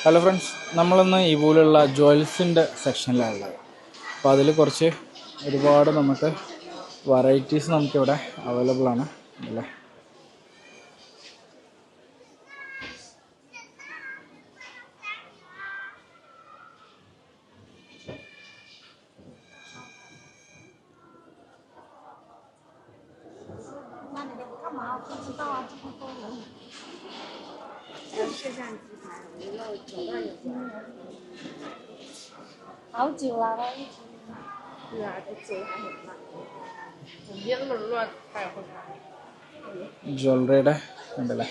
Hello friends, നമ്മളിന്ന് ഈ പോലുള്ള ജ്വൽസിൻ്റെ സെക്ഷനിലാണുള്ളത്. അപ്പോൾ അതിൽ ഒരുപാട് നമുക്ക് വെറൈറ്റീസ് നമുക്കിവിടെ അവൈലബിൾ ആണ് അല്ലേ.好久了，我一直对啊，这走还很慢。你别那么乱，他也会慢。ജ്വല്ലറിയുടെ ഉണ്ടല്ലേ,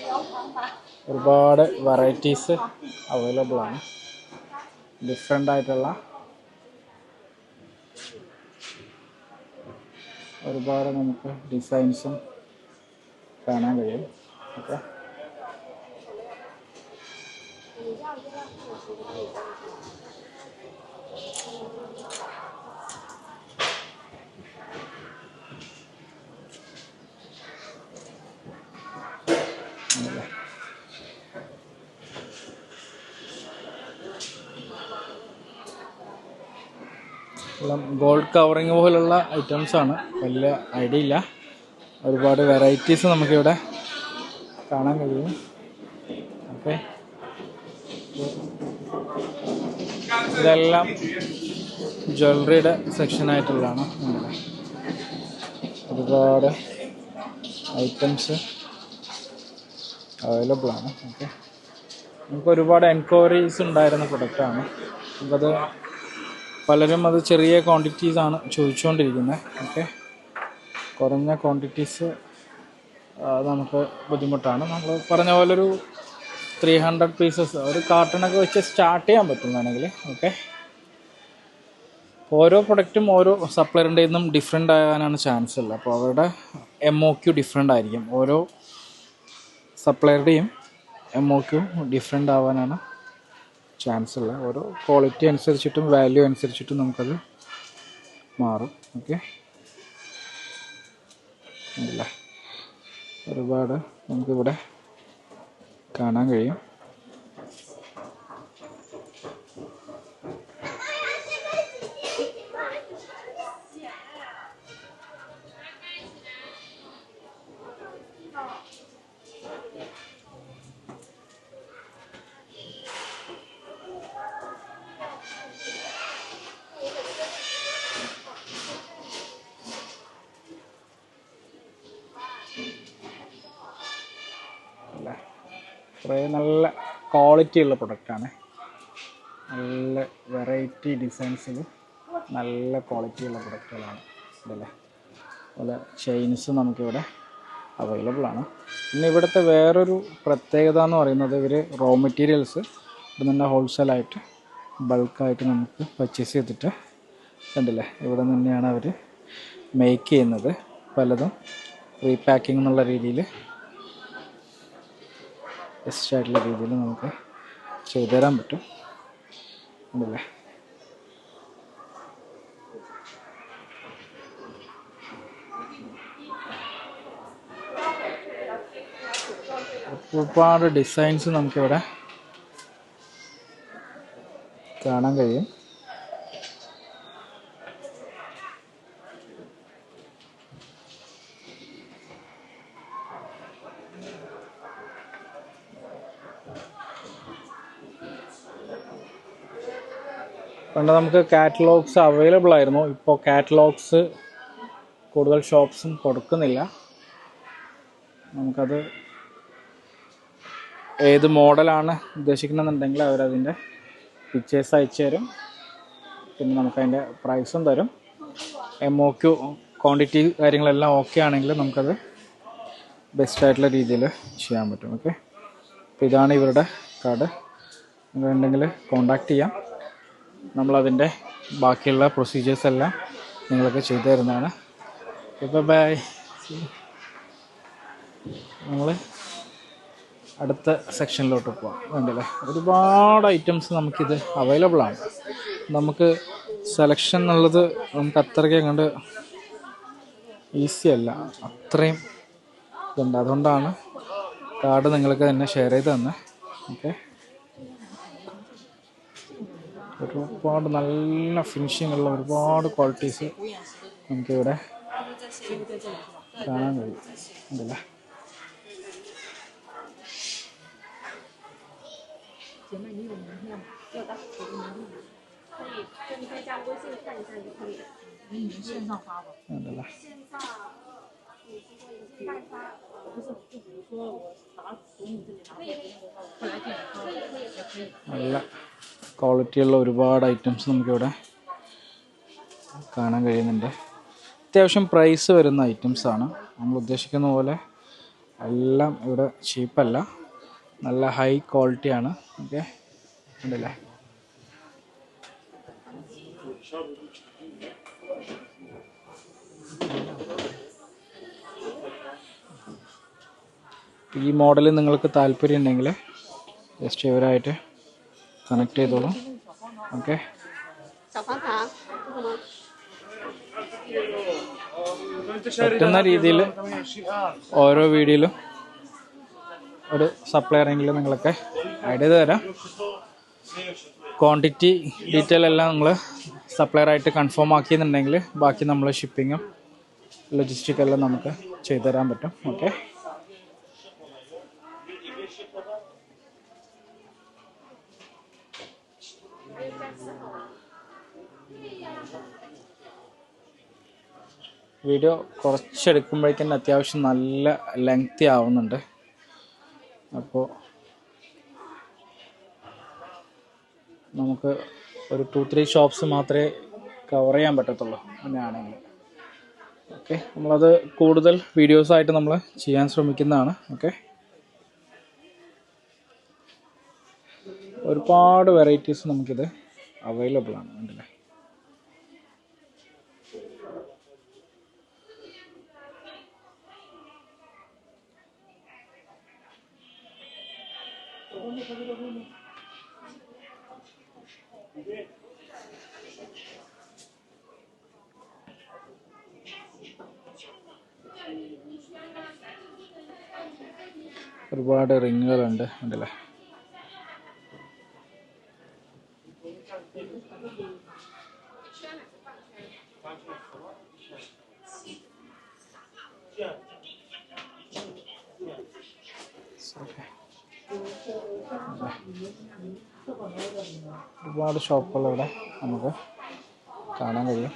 ഒരുപാട് വെറൈറ്റീസ് അവൈലബിൾ ആണ്. ഡിഫറെൻ്റ് ആയിട്ടുള്ള ഒരുപാട് നമുക്ക് ഡിസൈൻസും കാണാൻ കഴിയും. ഓക്കെ, ഗോൾഡ് കവറിങ് പോലുള്ള ഐറ്റംസാണ്. വലിയ ഐഡിയ ഇല്ല. ഒരുപാട് വെറൈറ്റീസ് നമുക്കിവിടെ കാണാൻ കഴിയും. ഓക്കെ, ഇതെല്ലാം ജ്വല്ലറിയുടെ സെക്ഷനായിട്ടുള്ളതാണ്. ഒരുപാട് ഐറ്റംസ് അവൈലബിൾ ആണ്. ഓക്കെ, നമുക്ക് ഒരുപാട് എൻക്വയറീസ് ഉണ്ടായിരുന്ന പ്രൊഡക്റ്റാണ്. നമുക്കത് പലരും അത് ചെറിയ ക്വാണ്ടിറ്റീസാണ് ചോദിച്ചുകൊണ്ടിരിക്കുന്നത്. ഓക്കെ, കുറഞ്ഞ ക്വാണ്ടിറ്റീസ് നമുക്ക് ബുദ്ധിമുട്ടാണ്. നമ്മൾ പറഞ്ഞ പോലെ ഒരു 300 പീസസ് ഒരു കാർട്ടണൊക്കെ വെച്ച് സ്റ്റാർട്ട് ചെയ്യാൻ പറ്റും വേണമെങ്കിൽ. ഓക്കെ, ഓരോ പ്രൊഡക്റ്റും ഓരോ സപ്ലയറിൻ്റെ നിന്നും ഡിഫറെൻ്റ് ആകാനാണ് ചാൻസ് ഉള്ളത്. അപ്പോൾ അവരുടെ MOQ ഡിഫറെൻ്റ് ആയിരിക്കും. ഓരോ സപ്ലയറുടെയും MOQ ഡിഫറെൻ്റ് ആവാനാണ് ചാൻസ് ഉള്ളത്. ഓരോ ക്വാളിറ്റി അനുസരിച്ചിട്ടും വാല്യൂ അനുസരിച്ചിട്ടും നമുക്കത് മാറും. ഓക്കെ, അല്ല ഒരുപാട് നമുക്കിവിടെ കാണാൻ കഴിയും. കുറേ നല്ല ക്വാളിറ്റി ഉള്ള പ്രൊഡക്റ്റാണ്. നല്ല വെറൈറ്റി ഡിസൈൻസിൽ നല്ല ക്വാളിറ്റി ഉള്ള പ്രൊഡക്റ്റുകളാണ് ഇതല്ലേ. അതുപോലെ ചെയിൻസ് നമുക്കിവിടെ അവൈലബിൾ ആണ്. പിന്നെ ഇവിടുത്തെ വേറൊരു പ്രത്യേകത എന്ന് പറയുന്നത്, ഇവർ റോ മെറ്റീരിയൽസ് ഇവിടെ നിന്ന് ഹോൾസെയിലായിട്ട് ബൾക്കായിട്ട് നമുക്ക് പർച്ചേസ് ചെയ്തിട്ട് കണ്ടില്ലേ, ഇവിടെ തന്നെയാണ് അവർ മേക്ക് ചെയ്യുന്നത്. പലതും റീപാക്കിംഗ് എന്നുള്ള രീതിയിൽ ബെസ്റ്റ് ആയിട്ടുള്ള രീതിയിൽ നമുക്ക് ചെയ്തു തരാൻ പറ്റും. ഉണ്ടല്ലേ, ഒരുപാട് ഡിസൈൻസ് നമുക്കിവിടെ കാണാൻ കഴിയും. പണ്ട് നമുക്ക് കാറ്റലോഗ്സ് അവൈലബിൾ ആയിരുന്നു. ഇപ്പോൾ കാറ്റലോഗ്സ് കൂടുതൽ ഷോപ്സും കൊടുക്കുന്നില്ല. നമുക്കത് ഏത് മോഡലാണ് ഉദ്ദേശിക്കണമെന്നുണ്ടെങ്കിൽ അവരതിൻ്റെ പിക്ചേഴ്സ് അയച്ചു തരും. പിന്നെ നമുക്കതിൻ്റെ പ്രൈസും തരും. MOQ ക്വാണ്ടിറ്റി കാര്യങ്ങളെല്ലാം ഓക്കെ ആണെങ്കിൽ നമുക്കത് ബെസ്റ്റായിട്ടുള്ള രീതിയിൽ ചെയ്യാൻ പറ്റും. ഓക്കെ, അപ്പോൾ ഇതാണ് ഇവരുടെ കാർഡ്. നിങ്ങളുണ്ടെങ്കിൽ കോണ്ടാക്ട് ചെയ്യാം. നമ്മളതിൻ്റെ ബാക്കിയുള്ള പ്രൊസീജിയേഴ്സ് എല്ലാം നിങ്ങൾക്ക് ചെയ്തു തരുന്നതാണ്. ഇപ്പോൾ ബൈ. നമ്മൾ അടുത്ത സെക്ഷനിലോട്ട് പോകാം. വേണ്ടല്ലേ, ഒരുപാട് ഐറ്റംസ് നമുക്കിത് അവൈലബിൾ ആണ്. നമുക്ക് സെലക്ഷൻ എന്നുള്ളത് നമുക്ക് അത്രയ്ക്ക് കണ്ട് ഈസി അല്ല, അത്രയും ഇതുണ്ട്. അതുകൊണ്ടാണ് കാർഡ് നിങ്ങൾക്ക് തന്നെ ഷെയർ ചെയ്ത് തന്നെ. ഓക്കെ, ഒരുപാട് നല്ല ഫിനിഷിംഗ് ഉള്ള ഒരുപാട് ക്വാളിറ്റീസ് നമുക്കിവിടെ കാണാൻ കഴിയും. ഉണ്ടല്ലേ? 姐妹，你有名片吗？要的，我的名片。可以，就你可以加微信看一下就可以了。你们线上发吧。ഉണ്ടല്ലേ? 线上，你是说已经代发？不是，就比如说我从你这里拿过去那个号，后来给你发，也可以。 നല്ല ക്വാളിറ്റിയുള്ള ഒരുപാട് ഐറ്റംസ് നമുക്കിവിടെ കാണാൻ കഴിയുന്നുണ്ട്. അത്യാവശ്യം പ്രൈസ് വരുന്ന ഐറ്റംസാണ്. നമ്മൾ ഉദ്ദേശിക്കുന്ന പോലെ എല്ലാം ഇവിടെ ചീപ്പല്ല, നല്ല ഹൈ ക്വാളിറ്റിയാണ്. ഓക്കെ, ഉണ്ടല്ലേ? ഈ മോഡൽ നിങ്ങൾക്ക് താല്പര്യം ഉണ്ടെങ്കിൽ ജസ്റ്റ് ഇവരായിട്ട് കണക്ട് ചെയ്തോളൂ. ഓക്കെ, 小黄卡是什么？ പറ്റുന്ന രീതിയിൽ ഓരോ വീഡിയോയിലും ഒരു സപ്ലയറെങ്കിലും നിങ്ങളൊക്കെ ആഡ് ചെയ്ത് തരാം. ക്വാണ്ടിറ്റി ഡീറ്റെയിൽ എല്ലാം നിങ്ങൾ സപ്ലയറായിട്ട് കൺഫേം ആക്കിയെന്നുണ്ടെങ്കിൽ ബാക്കി നമ്മൾ ഷിപ്പിങ്ങും ലോജിസ്റ്റിക് എല്ലാം നമുക്ക് ചെയ്തു തരാൻ പറ്റും. ഓക്കെ, വീഡിയോ കുറച്ചെടുക്കുമ്പോഴേക്കും അത്യാവശ്യം നല്ല ലെങ്തി ആവുന്നുണ്ട്. അപ്പോൾ നമുക്ക് ഒരു 2-3 ഷോപ്സ് മാത്രമേ കവർ ചെയ്യാൻ പറ്റത്തുള്ളൂ അങ്ങനെയാണെങ്കിൽ. ഓക്കെ, നമ്മളത് കൂടുതൽ വീഡിയോസായിട്ട് നമ്മൾ ചെയ്യാൻ ശ്രമിക്കുന്നതാണ്. ഓക്കെ, ഒരുപാട് വെറൈറ്റീസ് നമുക്കിത് അവൈലബിൾ ആണ്. ഉണ്ടല്ലേ? ഒരുപാട് റിങ്ങുകളുണ്ട്. ഉണ്ടല്ലേ? ഒരുപാട് ഷോപ്പുകൾ ഇവിടെ നമുക്ക് കാണാൻ കഴിയും.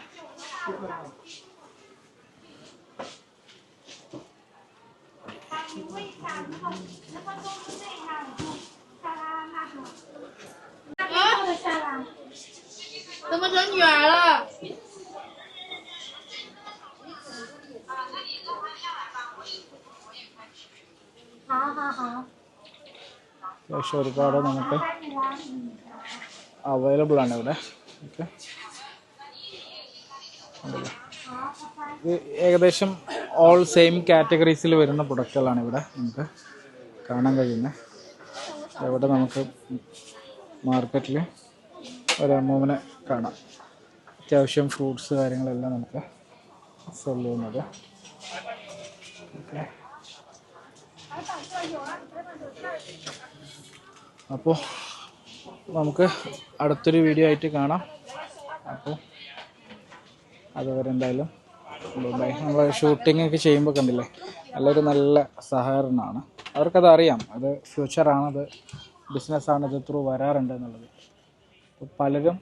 怎么成女儿了？ 好好好。 അത്യാവശ്യം ഒരുപാട് നമുക്ക് അവൈലബിൾ ആണ് ഇവിടെ. ഓക്കെ, ഇത് ഏകദേശം ഓൾ സെയിം കാറ്റഗറീസിൽ വരുന്ന പ്രൊഡക്റ്റുകളാണ് ഇവിടെ നമുക്ക് കാണാൻ കഴിയുന്നത്. ഇവിടെ നമുക്ക് മാർക്കറ്റിൽ ഒരു അമ്മൂമ്മനെ കാണാം. അത്യാവശ്യം ഫ്രൂട്ട്സ് കാര്യങ്ങളെല്ലാം നമുക്ക് സെൽ ചെയ്യുന്നത്. ഓക്കെ, അപ്പോൾ നമുക്ക് അടുത്തൊരു വീഡിയോ ആയിട്ട് കാണാം. അപ്പോൾ അതുവരെ എന്തായാലും ബൈ. നമ്മൾ ഷൂട്ടിംഗ് ഒക്കെ ചെയ്യുമ്പോൾ കണ്ടില്ലേ, നല്ലൊരു നല്ല സഹകരണമാണ്. അവർക്കത് അറിയാം, അത് ഫ്യൂച്ചറാണത്, ബിസിനസ്സാണ്, ഇത് ത്രൂ വരാറുണ്ട് എന്നുള്ളത്. അപ്പോൾ പലരും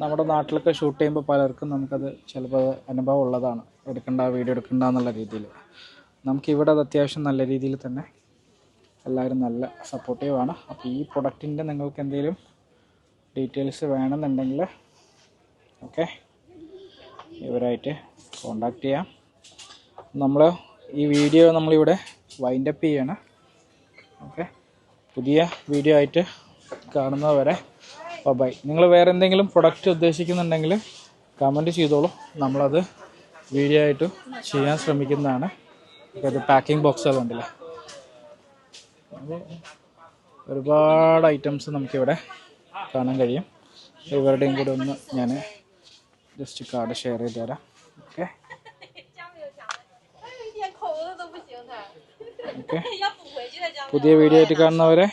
നമ്മുടെ നാട്ടിലൊക്കെ ഷൂട്ട് ചെയ്യുമ്പോൾ പലർക്കും നമുക്കത് ചിലപ്പോൾ അനുഭവം ഉള്ളതാണ്, എടുക്കണ്ട വീഡിയോ എടുക്കണ്ട എന്നുള്ള രീതിയിൽ. നമുക്കിവിടെ അത് അത്യാവശ്യം നല്ല രീതിയിൽ തന്നെ എല്ലാവരും നല്ല സപ്പോർട്ടീവാണ്. അപ്പോൾ ഈ പ്രൊഡക്റ്റിൻ്റെ നിങ്ങൾക്ക് എന്തെങ്കിലും ഡീറ്റെയിൽസ് വേണമെന്നുണ്ടെങ്കിൽ ഓക്കെ, ഇവരായിട്ട് കോണ്ടാക്ട് ചെയ്യാം. നമ്മൾ ഈ വീഡിയോ നമ്മളിവിടെ വൈൻഡപ്പ് ചെയ്യാണ്. ഓക്കെ, പുതിയ വീഡിയോ ആയിട്ട് കാണുന്നവരെ ബൈ. നിങ്ങൾ വേറെ എന്തെങ്കിലും പ്രൊഡക്റ്റ് ഉദ്ദേശിക്കുന്നുണ്ടെങ്കിൽ കമൻറ്റ് ചെയ്തോളൂ, നമ്മളത് വീഡിയോ ആയിട്ട് ചെയ്യാൻ ശ്രമിക്കുന്നതാണ്. അത് പാക്കിംഗ് ബോക്സുകളുണ്ടല്ലേ, അപ്പോൾ ഒരുപാട് ഐറ്റംസ് നമുക്കിവിടെ കാണാൻ കഴിയും. ഇവരുടെയും കൂടെ ഒന്ന് ഞാൻ ജസ്റ്റ് കാർഡ് ഷെയർ ചെയ്ത് തരാം. ഓക്കെ, ഓക്കെ, പുതിയ വീഡിയോ ആയിട്ട് കാണുന്നവരെ